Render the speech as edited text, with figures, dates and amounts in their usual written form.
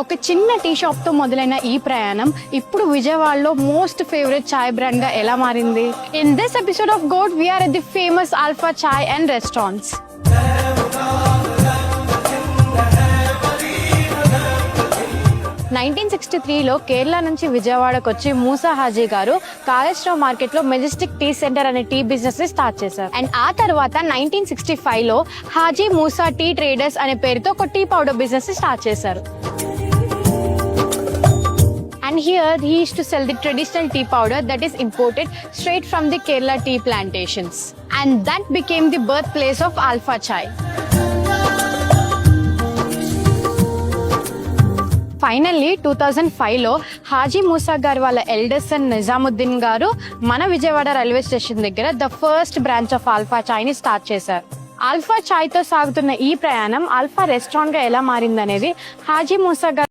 ఒక చిన్న tea shop తో మొదలైన ఈ ప్రయాణం ఇప్పుడు విజయవాడలో మోస్ట్ ఫేవరెట్ చాయ్ బ్రాండ్ గా ఎలా మారింది? In this episode of gourd we are at the famous alpha chai and restaurants. 1963లో Kerala నుంచి విజయవాడకు వచ్చి మూసా హాజీ గారు కాళేశ్వరం మార్కెట్ లో మెజెస్టిక్ టీ సెంటర్ అనే టీ బిజినెస్ ని స్టార్ట్ చేశారు. అండ్ ఆ తర్వాత 1965లో హాజీ మూసా టీ ట్రేడర్స్ అనే పేరుతో ఒక టీ పౌడర్ బిజినెస్ ని స్టార్ట్ చేశారు. And here he used to sell the traditional tea powder that is imported straight from the Kerala tea plantations. And that became the birthplace of Alpha Chai. Finally 2005లో హాజీ మూసా గారు వాళ్ళ elder son Nizamuddin గారు మన Vijayawada railway station దగ్గర the first branch of Alpha chai ని start చేశారు. Alpha చాయ్ తో సాగుతున్న ఈ ప్రయాణం ఆల్ఫా రెస్టారెంట్ గా ఎలా మారిందనేది హాజీ మూసా గారు